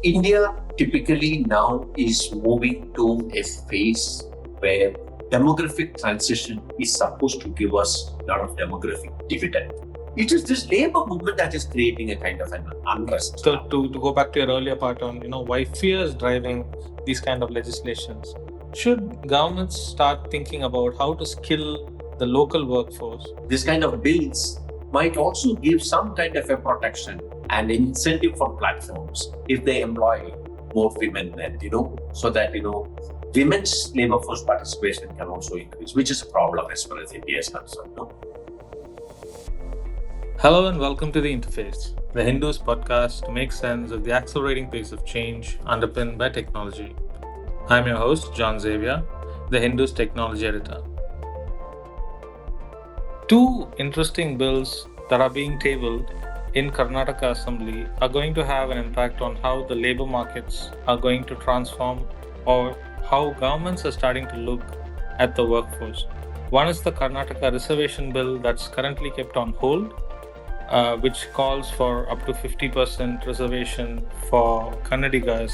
India typically now is moving to a phase where demographic transition is supposed to give us a lot of demographic dividend. It is this labor movement that is creating a kind of an unrest. So to go back to your earlier part on why fear is driving these kind of legislations, should governments start thinking about how to skill the local workforce? This kind of bills might also give some kind of a protection and incentive for platforms if they employ more women, and so that women's labor force participation can also increase, which is a problem as far as India is concerned. Hello and welcome to The Interface, the Hindus podcast to make sense of the accelerating pace of change underpinned by technology. I'm your host, John Xavier, the Hindus technology editor. Two interesting bills that are being tabled in Karnataka Assembly are going to have an impact on how the labor markets are going to transform or how governments are starting to look at the workforce. One is the Karnataka reservation bill that's currently kept on hold, which calls for up to 50% reservation for Kannadigas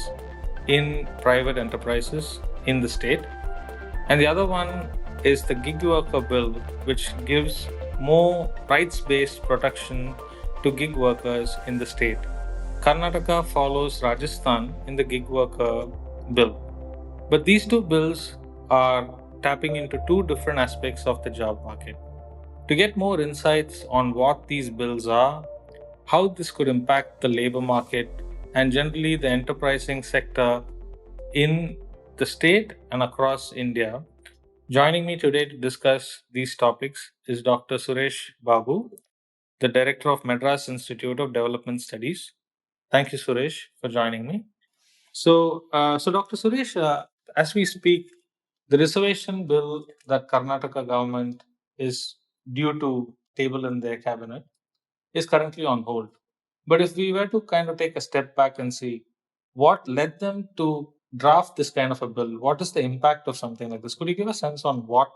in private enterprises in the state. And the other one is the gig worker bill, which gives more rights-based protection to gig workers in the state. Karnataka follows Rajasthan in the gig worker bill. But these two bills are tapping into two different aspects of the job market. To get more insights on what these bills are, how this could impact the labor market, and generally the enterprising sector in the state and across India, joining me today to discuss these topics is Dr. Suresh Babu, the Director of Madras Institute of Development Studies. Thank you, Suresh, for joining me. So Dr. Suresh, as we speak, the reservation bill that Karnataka government is due to table in their cabinet is currently on hold. But if we were to kind of take a step back and see what led them to draft this kind of a bill, what is the impact of something like this? Could you give a sense on what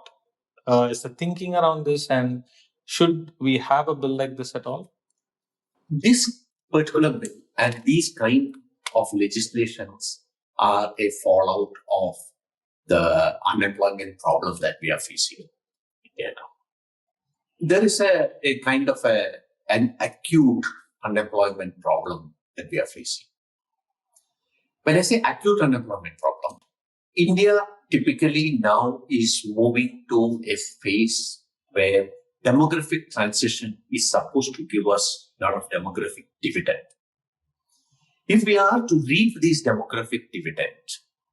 is the thinking around this, and should we have a bill like this at all? This particular bill and these kind of legislations are a fallout of the unemployment problem that we are facing in India now. There is a kind of an acute unemployment problem that we are facing. When I say acute unemployment problem, India typically now is moving to a phase where demographic transition is supposed to give us a lot of demographic dividend. If we are to reap this demographic dividend,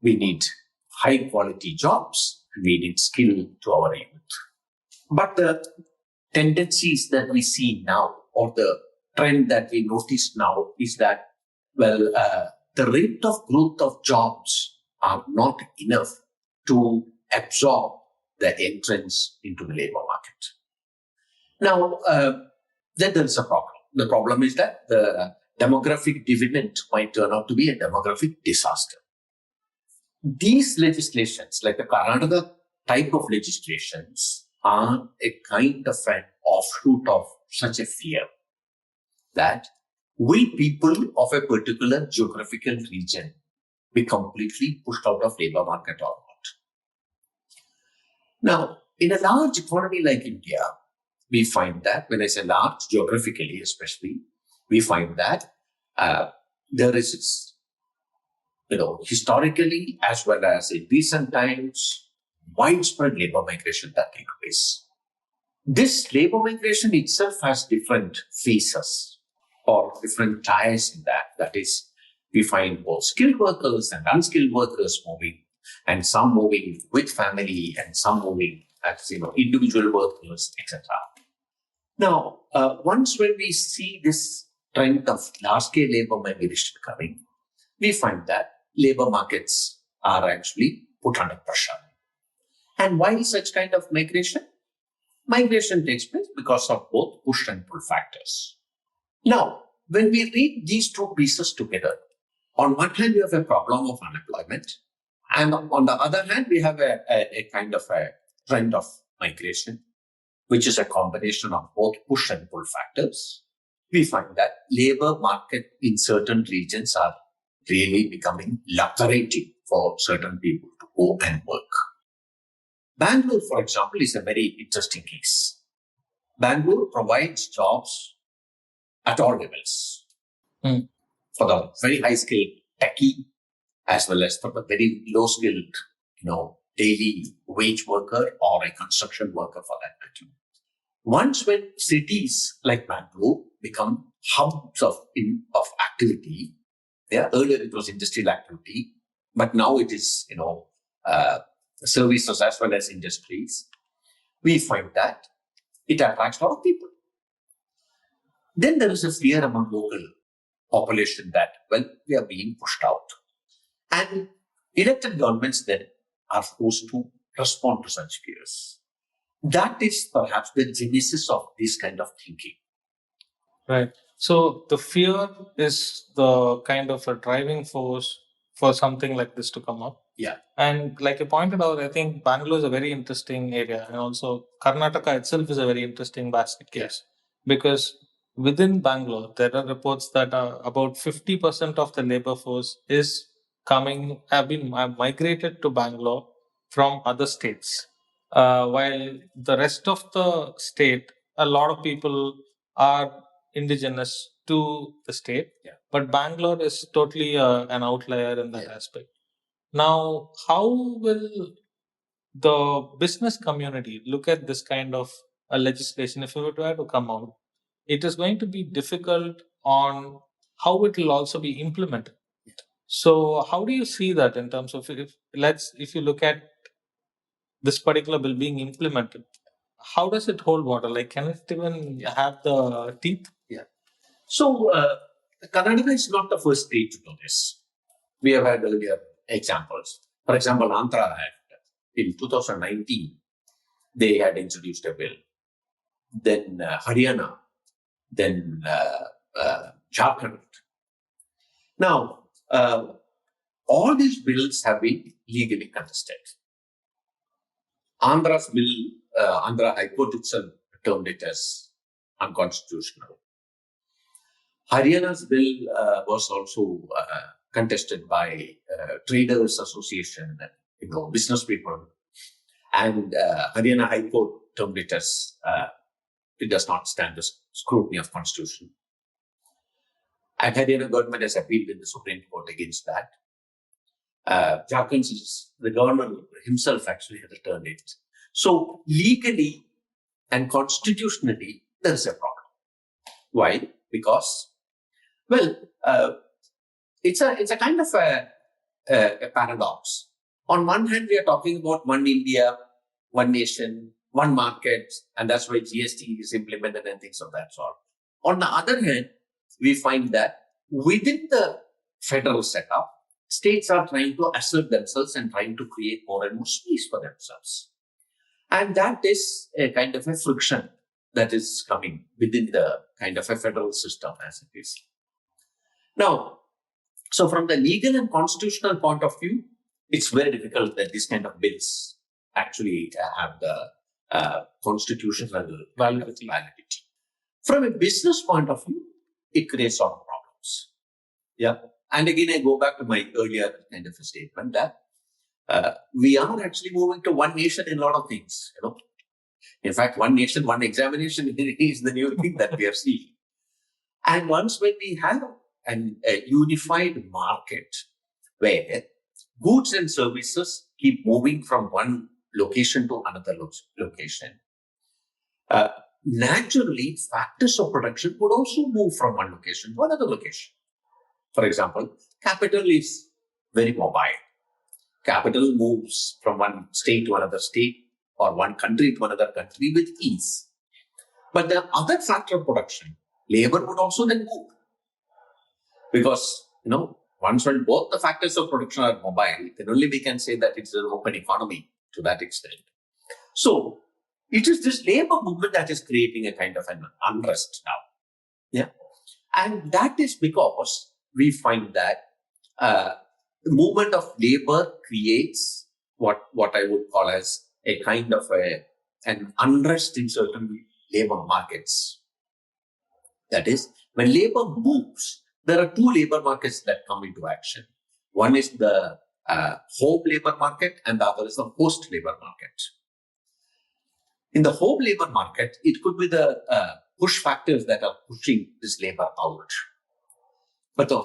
we need high quality jobs, we need skill to our youth. But the tendencies that we see now, or the trend that we notice now, is that, the rate of growth of jobs are not enough to absorb the entrance into the labor market. Now, then there is a problem. The problem is that the demographic dividend might turn out to be a demographic disaster. These legislations, like the Karnataka type of legislations, are a kind of an offshoot of such a fear that will people of a particular geographical region be completely pushed out of labor market or not? Now, in a large economy like India, we find that, when I say large, geographically especially, we find that there is, historically as well as in recent times, widespread labor migration that takes place. This labor migration itself has different phases or different tiers in that. That is, we find both skilled workers and unskilled workers moving, and some moving with family and some moving as individual workers, etc. Now, once when we see this trend of large-scale labor migration coming, we find that labor markets are actually put under pressure. And why such kind of migration? Migration takes place because of both push and pull factors. Now, when we read these two pieces together, on one hand, we have a problem of unemployment, and on the other hand, we have a kind of a trend of migration, which is a combination of both push and pull factors. We find that labor market in certain regions are really becoming lucrative for certain people to go and work. Bangalore, for example, is a very interesting case. Bangalore provides jobs at all levels for the very high skilled techie as well as for the very low skilled, daily wage worker or a construction worker for that matter. Once when cities like Bangalore become hubs of activity, earlier it was industrial activity, but now it is, services as well as industries. We find that it attracts a lot of people. Then there is a fear among local population that, we are being pushed out. And elected governments then are forced to respond to such fears. That is perhaps the genesis of this kind of thinking. Right. So the fear is the kind of a driving force for something like this to come up. Yeah. And like you pointed out, I think Bangalore is a very interesting area. And also Karnataka itself is a very interesting basket case. Because within Bangalore, there are reports that about 50% of the labor force have been migrated to Bangalore from other states. While the rest of the state, a lot of people are indigenous to the state, but Bangalore is totally an outlier in that aspect. Now, how will the business community look at this kind of legislation if it were to come out? It is going to be difficult on how it will also be implemented. So, how do you see that in terms of if you look at this particular bill being implemented, how does it hold water? Like, can it even have the teeth? Yeah. So, Karnataka is not the first state to do this. We have had earlier examples. For example, Andhra had, in 2019, they had introduced a bill. Then Haryana, then Jharkhand. Now, all these bills have been legally contested. Andhra's bill, Andhra High Court itself termed it as unconstitutional. Haryana's bill was also contested by traders association and business people, and Haryana High Court termed it as it does not stand the scrutiny of constitution. And Haryana government has appealed in the Supreme Court against that. Jharkhand's, the governor himself actually has returned it. So legally and constitutionally, there is a problem. Why? Because, it's a kind of a paradox. On one hand, we are talking about one India, one nation, one market, and that's why GST is implemented and things of that sort. On the other hand, we find that within the federal setup, states are trying to assert themselves and trying to create more and more space for themselves. And that is a kind of a friction that is coming within the kind of a federal system as it is. Now, so from the legal and constitutional point of view, it's very difficult that this kind of bills actually have the constitutional validity. From a business point of view, it creates a lot of problems. Yeah. And again, I go back to my earlier kind of a statement that we are actually moving to one nation in a lot of things. In fact, one nation, one examination is the new thing that we are seeing. And once when we have a unified market where goods and services keep moving from one location to another location, naturally, factors of production would also move from one location to another location. For example, capital is very mobile. Capital moves from one state to another state or one country to another country with ease. But the other factor of production, labor, would also then move. Because, once when both the factors of production are mobile, then only we can say that it's an open economy to that extent. So, it is this labor movement that is creating a kind of an unrest now. Yeah. And that is because we find that the movement of labor creates what I would call as a kind of an unrest in certain labor markets. That is, when labor moves, there are two labor markets that come into action. One is the home labor market and the other is the host labor market. In the home labor market, it could be the push factors that are pushing this labor out. But the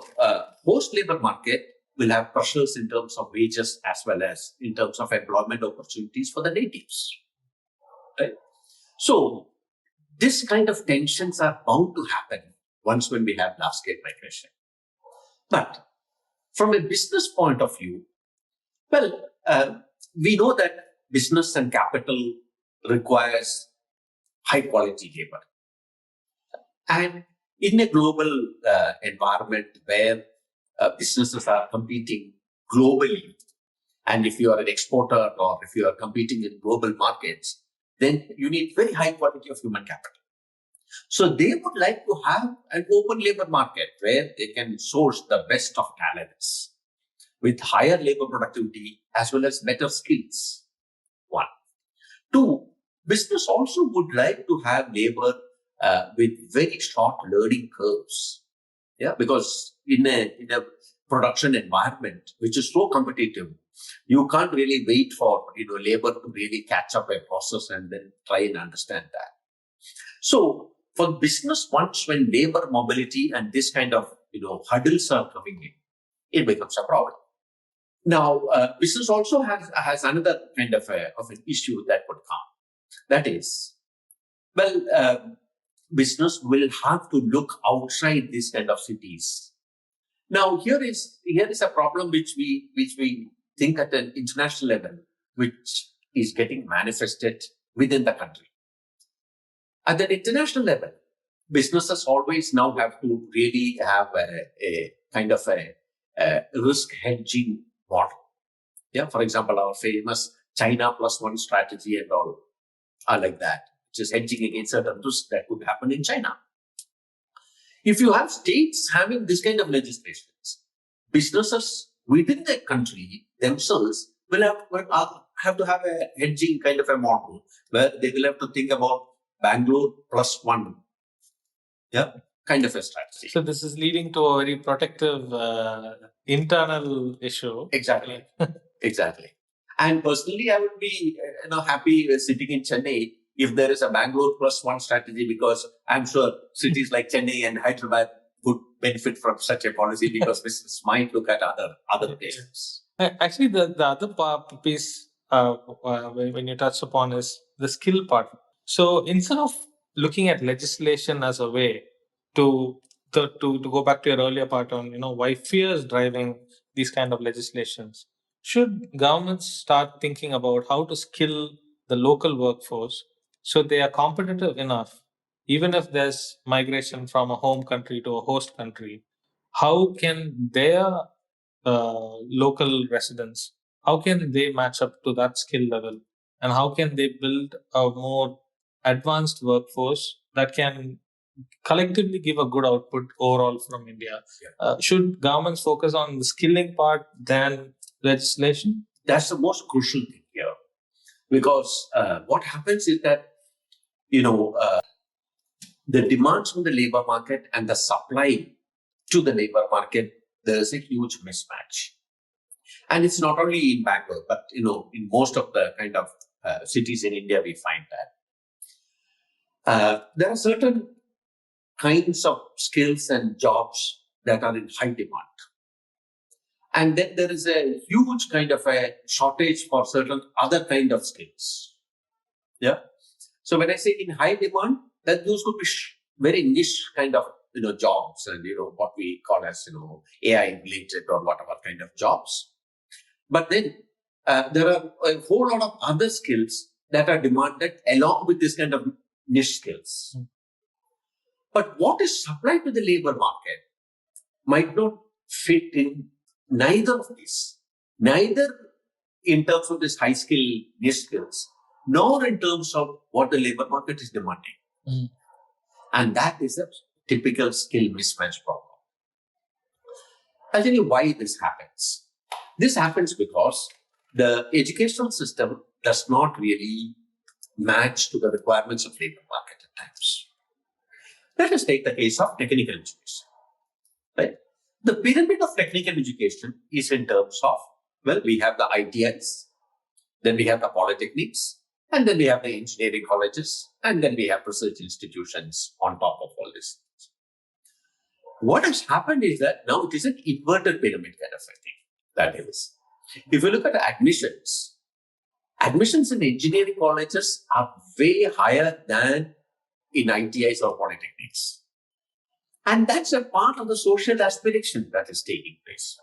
host labor market will have pressures in terms of wages as well as in terms of employment opportunities for the natives. Right? So, this kind of tensions are bound to happen once when we have large-scale migration. But from a business point of view, well, we know that business and capital requires high-quality labor. And in a global environment where businesses are competing globally, and if you are an exporter or if you are competing in global markets, then you need very high quality of human capital. So they would like to have an open labor market where they can source the best of talents with higher labor productivity as well as better skills. One. Two, business also would like to have labor with very short learning curves. Yeah, because in a production environment which is so competitive, you can't really wait for labor to really catch up a process and then try and understand that. So for business, once when labor mobility and this kind of hurdles are coming in, it becomes a problem. Now, business also has another kind of an issue that would come. That is, business will have to look outside these kind of cities. Now, here is a problem which we think at an international level, which is getting manifested within the country. At an international level, businesses always now have to really have a kind of a risk hedging model. Yeah, for example, our famous China plus one strategy and all are like that, which is hedging against certain risks that could happen in China. If you have states having this kind of legislations, businesses within the country themselves will have to have a hedging kind of a model where they will have to think about Bangalore plus one, kind of a strategy. So this is leading to a very protective internal issue. Exactly. Exactly. And personally, I would be happy sitting in Chennai if there is a Bangalore plus one strategy, because I'm sure cities like Chennai and Hyderabad would benefit from such a policy because business might look at other places. Actually, the other piece when you touch upon is the skill part. So instead of looking at legislation as a way to go back to your earlier part on why fear is driving these kind of legislations, should governments start thinking about how to skill the local workforce so they are competitive enough, even if there's migration from a home country to a host country? How can their local residents, how can they match up to that skill level, and how can they build a more advanced workforce that can collectively give a good output overall from India? Should governments focus on the skilling part than legislation? That's the most crucial thing here, because what happens is that the demands from the labor market and the supply to the labor market, there is a huge mismatch. And it's not only in Bangalore, but in most of the kind of cities in India, we find that there are certain kinds of skills and jobs that are in high demand. And then there is a huge kind of a shortage for certain other kind of skills. Yeah. So when I say in high demand, that those could be very niche kind of jobs and what we call as AI related or whatever kind of jobs. But then there are a whole lot of other skills that are demanded along with this kind of niche skills. But what is supplied to the labor market might not fit in neither of these, neither in terms of this high skill niche skills, nor in terms of what the labor market is demanding. And that is a typical skill mismatch problem. I'll tell you why this happens. This happens because the educational system does not really match to the requirements of labor market at times. Let us take the case of technical education. Right? The pyramid of technical education is in terms of, well, we have the ITIs, then we have the polytechnics, and then we have the engineering colleges, and then we have research institutions on top of all this. What has happened is that now it is an inverted pyramid kind of a thing. That is, if you look at admissions in engineering colleges are way higher than in ITIs or polytechnics. And that's a part of the social aspiration that is taking place.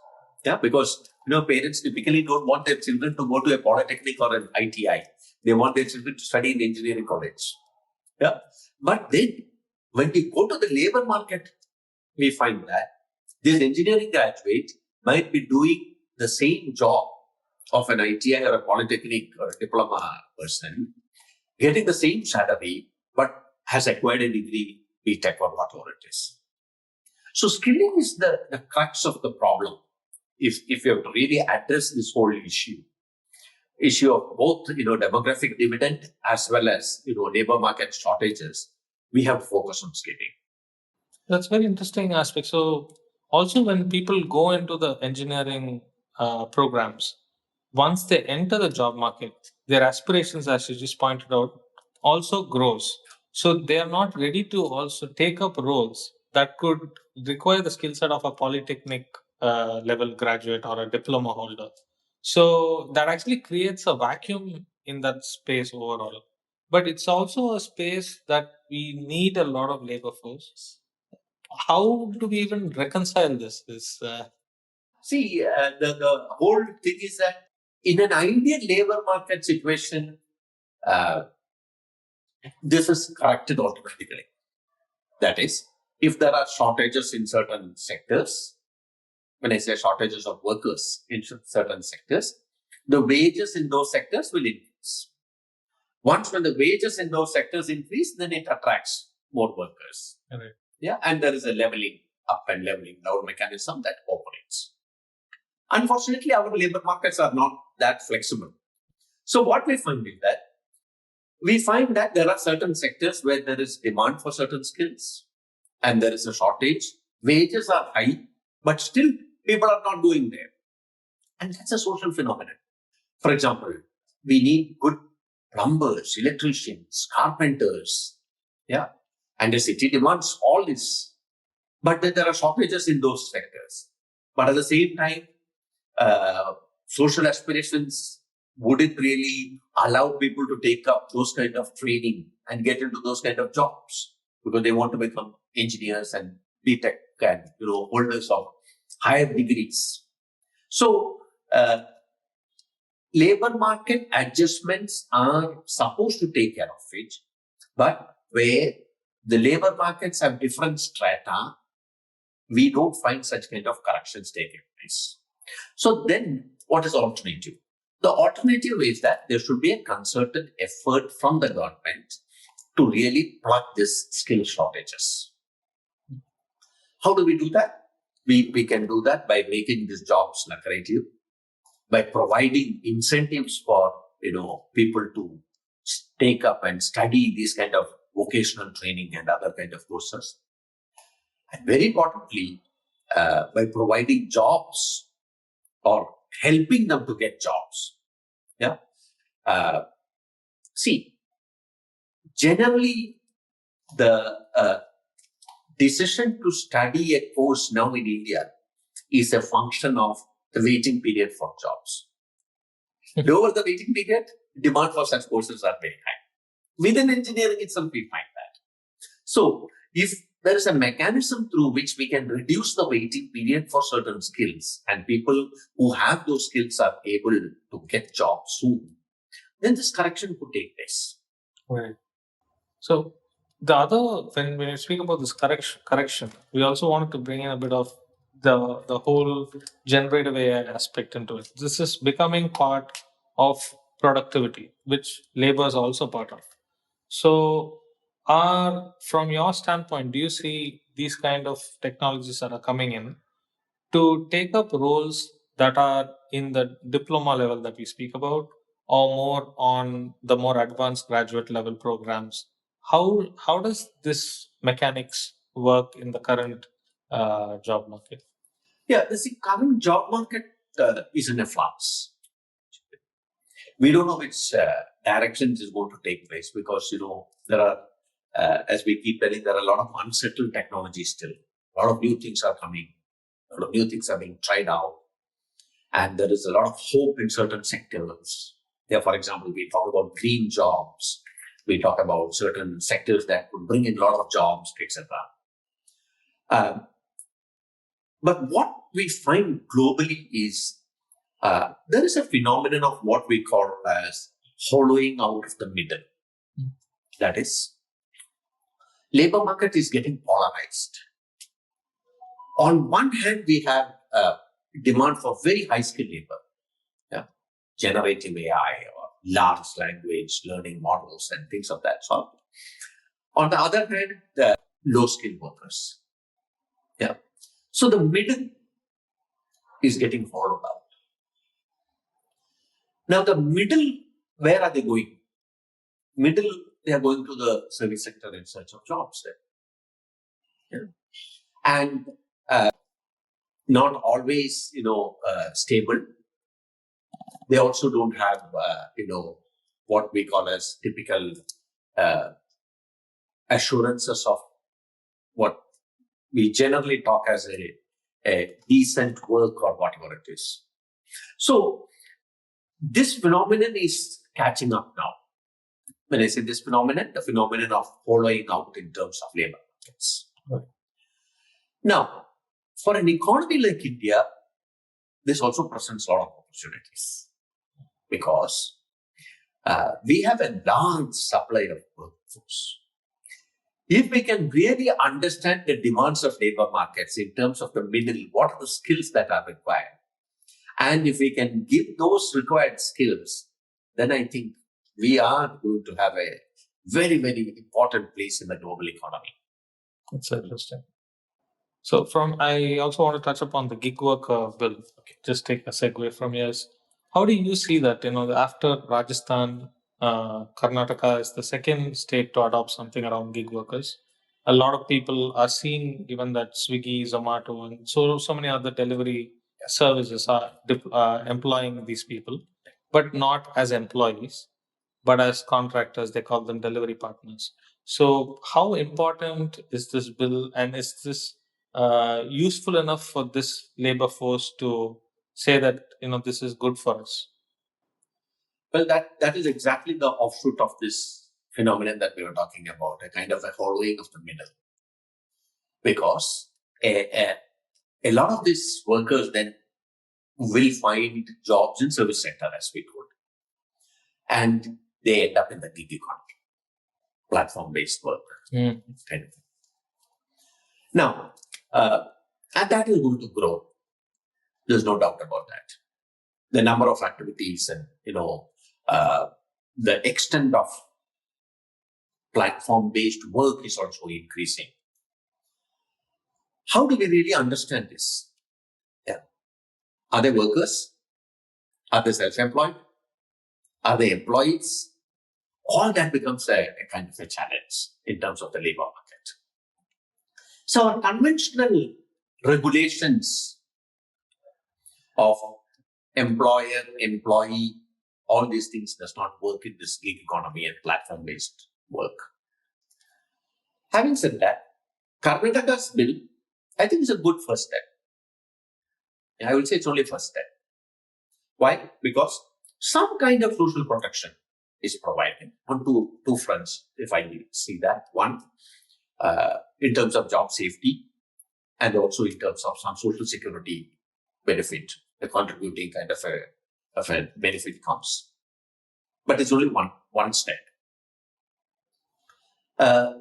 Yeah, because parents typically don't want their children to go to a polytechnic or an ITI. They want their children to study in engineering college. Yeah. But then when we go to the labor market, we find that this engineering graduate might be doing the same job of an ITI or a polytechnic or a diploma person, getting the same salary, but has acquired a degree, BTech or whatever it is. So skilling is the crux of the problem. If you have to really address this whole issue of both demographic dividend as well as labor market shortages, we have to focus on skilling. That's very interesting aspect. So also when people go into the engineering programs, once they enter the job market, their aspirations, as you just pointed out, also grows. So they are not ready to also take up roles that could require the skill set of a polytechnic level graduate or a diploma holder. So that actually creates a vacuum in that space overall. But it's also a space that we need a lot of labor force. How do we even reconcile this? See, the whole thing is that in an ideal labor market situation, this is corrected automatically. That is, if there are shortages in certain sectors, when I say shortages of workers in certain sectors, the wages in those sectors will increase. Once when the wages in those sectors increase, then it attracts more workers. Right. Yeah, and there is a leveling up and leveling down mechanism that operates. Unfortunately, our labor markets are not that flexible. So what we find is that there are certain sectors where there is demand for certain skills and there is a shortage. Wages are high, but still people are not going there. And that's a social phenomenon. For example, we need good plumbers, electricians, carpenters. Yeah. And the city demands all this. But then there are shortages in those sectors. But at the same time, social aspirations wouldn't really allow people to take up those kind of training and get into those kind of jobs because they want to become engineers and BTech and holders of higher degrees. So labor market adjustments are supposed to take care of it, but where the labor markets have different strata, we don't find such kind of corrections taking place. So then what is the alternative? The alternative is that there should be a concerted effort from the government to really plug these skill shortages. How do we do that? We can do that by making these jobs lucrative, by providing incentives for people to take up and study these kind of vocational training and other kind of courses. And very importantly, by providing jobs or helping them to get jobs. Yeah. See, generally, the decision to study a course now in India is a function of the waiting period for jobs. Over the waiting period, demand for such courses are very high. Within engineering itself, we find that. So, if there is a mechanism through which we can reduce the waiting period for certain skills and people who have those skills are able to get jobs soon, then this correction could take place. Right. So the other, when you speak about this correction, we also wanted to bring in a bit of the whole generative AI aspect into it. This is becoming part of productivity, which labor is also part of. So, from your standpoint, do you see these kind of technologies that are coming in to take up roles that are in the diploma level that we speak about, or more on the more advanced graduate level programs? How does this mechanics work in the current job market? Yeah, the current job market is in a flux. We don't know which direction is going to take place because, there are, as we keep telling, there are a lot of unsettled technologies still. A lot of new things are coming. A lot of new things are being tried out. And there is a lot of hope in certain sectors. Yeah, for example, we talk about green jobs. We talk about certain sectors that would bring in a lot of jobs, etc. But what we find globally is there is a phenomenon of what we call as hollowing out of the middle. That is, labor market is getting polarized. On one hand, we have demand for very high skilled labor, generative AI or large language learning models and things of that sort. On the other hand, the low skilled workers. Yeah. So the middle is getting hollowed out. Now the middle, where are they going? Middle, they are going to the service sector in search of jobs there. Yeah. And not always, stable. They also don't have, what we call as typical assurances of what we generally talk as a decent work or whatever it is. So this phenomenon is catching up now. When I say this phenomenon, the phenomenon of hollowing out in terms of labor markets. Right. Now, for an economy like India, this also presents a lot of opportunities because we have a large supply of workforce. If we can really understand the demands of labor markets in terms of the middle, what are the skills that are required? And if we can give those required skills, then I think we are going to have a very, very important place in the global economy. That's interesting. So I also want to touch upon the gig worker bill. Okay, just take a segue from yours. How do you see that? After Rajasthan, Karnataka is the second state to adopt something around gig workers. A lot of people are seeing, given that Swiggy, Zomato, and so many other delivery services are employing these people, but not as employees, but as contractors. They call them delivery partners. So, how important is this bill, and is this useful enough for this labor force to say that this is good for us? Well, that is exactly the offshoot of this phenomenon that we were talking about, a kind of a hollowing of the middle. Because a lot of these workers then will find jobs in service sector, as we told, and they end up in the gig economy, platform-based work kind of thing. Now, and that is going to grow. There's no doubt about that. The number of activities and the extent of platform-based work is also increasing. How do we really understand this? Yeah. Are they workers? Are they self-employed? Are they employees? All that becomes a kind of a challenge in terms of the labor market. So our conventional regulations of employer, employee, all these things does not work in this gig economy and platform-based work. Having said that, Karnataka's bill, I think, is a good first step. I will say it's only first step. Why? Because some kind of social protection is provided on two fronts, if I see that. One, in terms of job safety, and also in terms of some social security benefit, a contributing kind of a benefit comes. But it's only one step.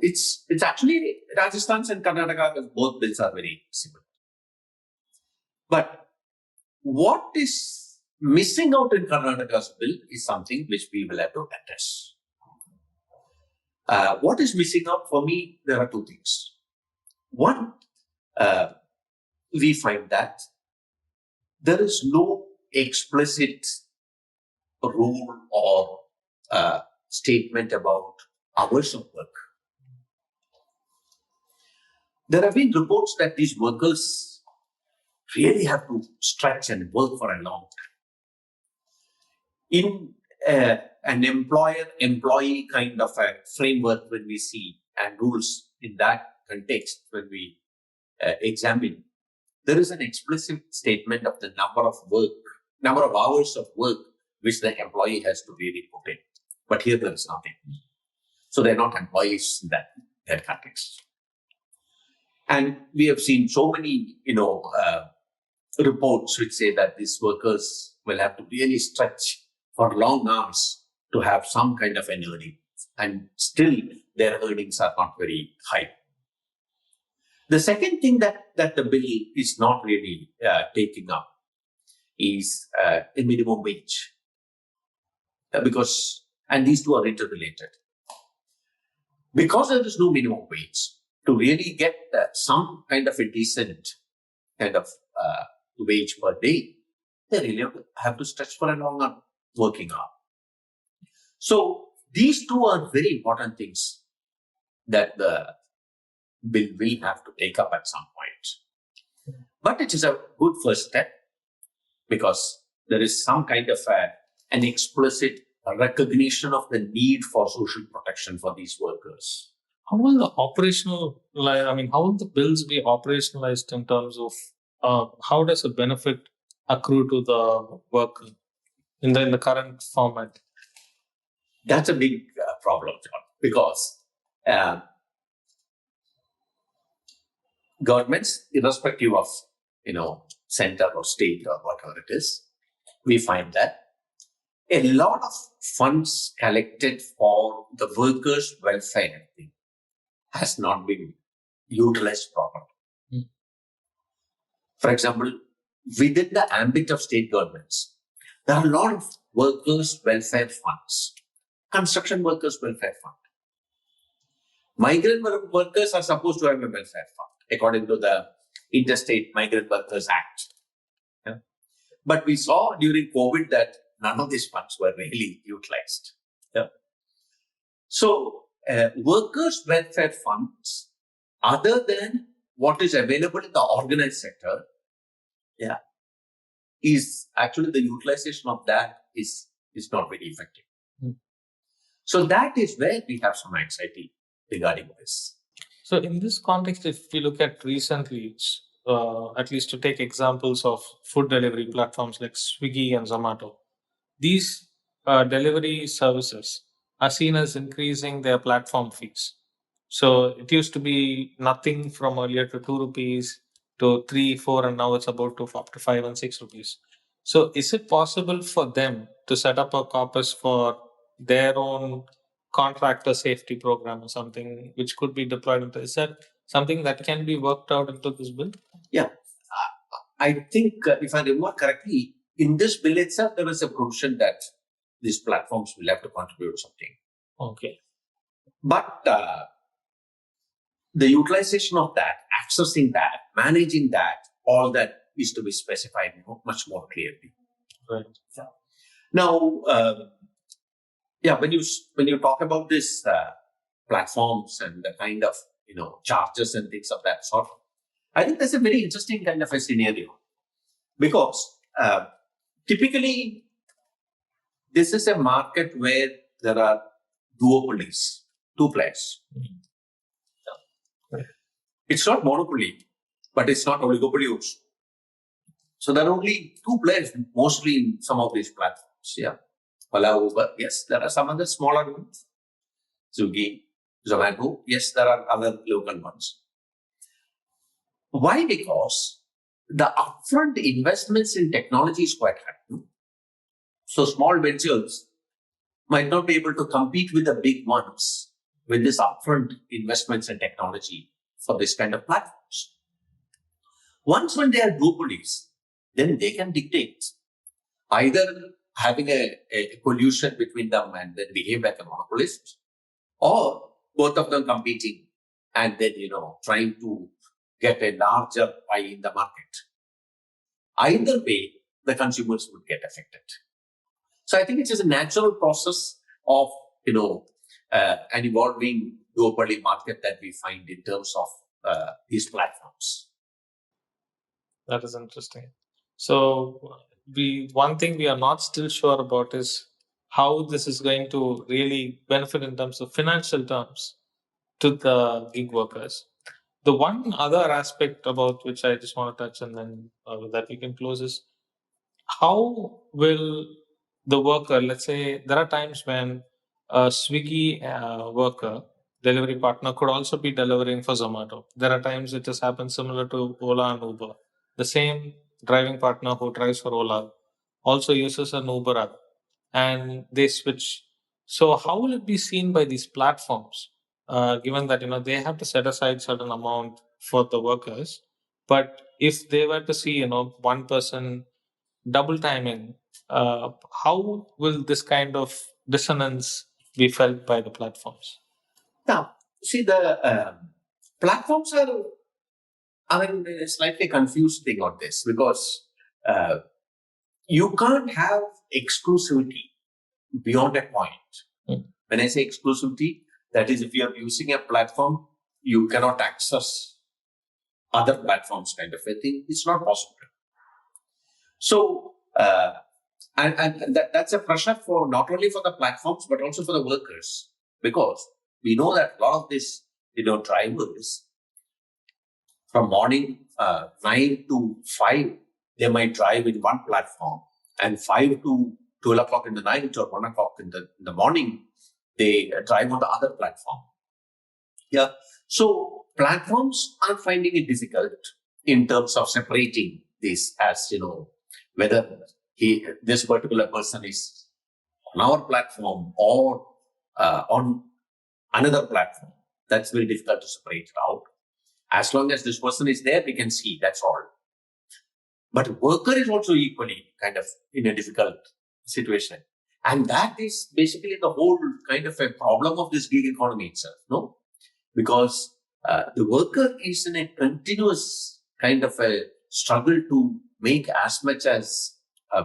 It's actually Rajasthan's and Karnataka, both bills are very similar. But what is missing out in Karnataka's bill is something which we will have to address. What is missing out for me? There are two things. One, we find that there is no explicit rule or statement about hours of work. There have been reports that these workers really have to stretch and work for a long time. In an employer-employee kind of a framework, when we see and rules in that context, when we examine, there is an explicit statement of the number of hours of work which the employee has to really put in. But here there is nothing. So they're not employees in that context. And we have seen so many, reports which say that these workers will have to really stretch for long hours to have some kind of an earning. And still their earnings are not very high. The second thing that the bill is not really taking up is a minimum wage. And these two are interrelated. Because there is no minimum wage, to really get some kind of a decent kind of wage per day, they really have to stretch for a longer working hour. So these two are very important things that the bill will have to take up at some point. But it is a good first step because there is some kind of an explicit recognition of the need for social protection for these workers. How will how will the bills be operationalized in terms of how does a benefit accrue to the worker in the current format? That's a big problem, John, because governments, irrespective of center or state or whatever it is, we find that a lot of funds collected for the workers' welfare has not been utilized properly. For example, within the ambit of state governments, there are a lot of workers' welfare funds, construction workers' welfare fund. Migrant workers are supposed to have a welfare fund according to the Interstate Migrant Workers Act. Yeah? But we saw during COVID that none of these funds were really utilized. Yeah? So, workers' welfare funds, other than what is available in the organized sector, is actually the utilization of that is not very effective. So that is where we have some anxiety regarding this. So in this context, if we look at recently, at least to take examples of food delivery platforms like Swiggy and Zomato, these delivery services are seen as increasing their platform fees. So it used to be nothing from earlier to 2 rupees to 3, 4, and now it's about to up to 5 and 6 rupees. So is it possible for them to set up a corpus for their own contractor safety program or something which could be deployed into? Is that something that can be worked out into this bill? Yeah. I think if I remember correctly, in this bill itself, there is a provision that these platforms will have to contribute something. Okay. But the utilization of that, accessing that, managing that, all that is to be specified much more clearly. Right. Yeah. Now, when you talk about this platforms and the kind of charges and things of that sort, I think that's a very interesting kind of a scenario because typically this is a market where there are duopolies, two players. It's not monopoly, but it's not oligopoly also. So there are only two players mostly in some of these platforms. Yeah. Ola, Uber, yes, there are some other smaller ones. Swiggy, Zomato, yes, there are other local ones. Why? Because the upfront investments in technology is quite high. So small ventures might not be able to compete with the big ones with this upfront investments in technology for this kind of platforms. Once when they are duopolies, then they can dictate either having a collusion between them and then behave like a monopolist, or both of them competing and then, trying to get a larger pie in the market. Either way, the consumers would get affected. So I think it is a natural process of, an evolving duopoly market that we find in terms of these platforms. That is interesting. So one thing we are not still sure about is how this is going to really benefit in terms of financial terms to the gig workers. The one other aspect about which I just want to touch, and then with that we can close, is how will the worker, let's say there are times when a Swiggy worker, delivery partner, could also be delivering for Zomato. There are times it has happened similar to Ola and Uber. The same driving partner who drives for Ola also uses an Uber app, and they switch. So how will it be seen by these platforms, given that they have to set aside certain amount for the workers, but if they were to see one person double timing, how will this kind of dissonance be felt by the platforms? Now, see, the platforms are in a slightly confused thing on this because uh, you can't have exclusivity beyond a point. Mm. When I say exclusivity, that is, if you are using a platform, you cannot access other platforms, kind of a thing. It's not possible. So, and that's a pressure for not only for the platforms but also for the workers, because we know that a lot of this, drivers from morning 9 to 5, they might drive in one platform, and 5 to 12 o'clock in the night or 1 o'clock in the morning, they drive on the other platform. Yeah. So platforms are finding it difficult in terms of separating this, as whether this particular person is on our platform or on another platform. That's very difficult to separate it out. As long as this person is there, we can see, that's all. But worker is also equally kind of in a difficult situation. And that is basically the whole kind of a problem of this gig economy itself, no? Because the worker is in a continuous kind of a struggle to make as much as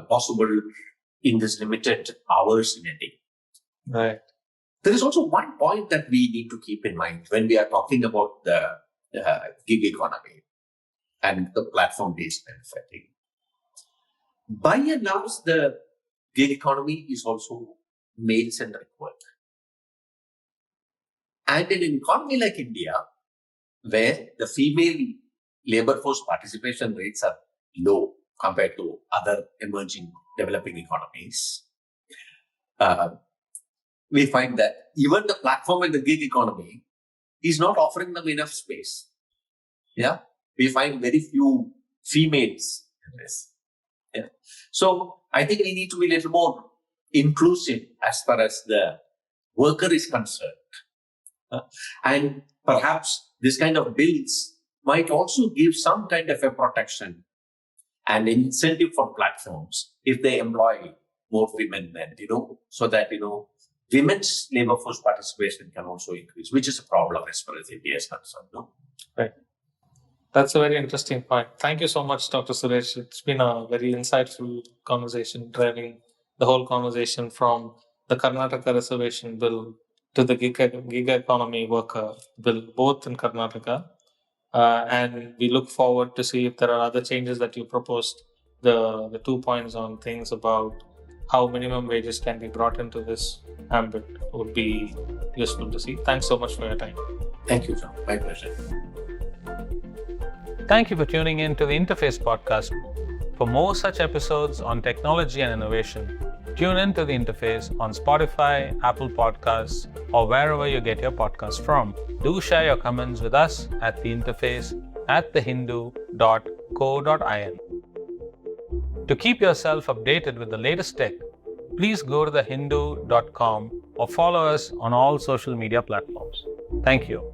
possible in this limited hours in a day. Right. There is also one point that we need to keep in mind when we are talking about the gig economy and the platform-based benefiting. By and large, the gig economy is also male-centric work. And in an economy like India, where the female labor force participation rates are low compared to other emerging developing economies, we find that even the platform and the gig economy is not offering them enough space. Yeah, we find very few females in this. Yeah. So I think we need to be a little more inclusive as far as the worker is concerned. And perhaps this kind of bills might also give some kind of a protection and incentive for platforms if they employ more women then, so that, women's labor force participation can also increase, which is a problem as far as India is concerned. No? Right. That's a very interesting point. Thank you so much, Dr. Suresh. It's been a very insightful conversation, driving the whole conversation from the Karnataka reservation bill to the gig economy worker bill, both in Karnataka. And we look forward to see if there are other changes that you proposed. The 2 points on things about how minimum wages can be brought into this ambit would be useful to see. Thanks so much for your time. Thank you, John. My pleasure. Thank you for tuning in to the Interface podcast. For more such episodes on technology and innovation, tune in to the Interface on Spotify, Apple Podcasts, or wherever you get your podcasts from. Do share your comments with us at the Interface at thehindu.co.in. To keep yourself updated with the latest tech, please go to thehindu.com or follow us on all social media platforms. Thank you.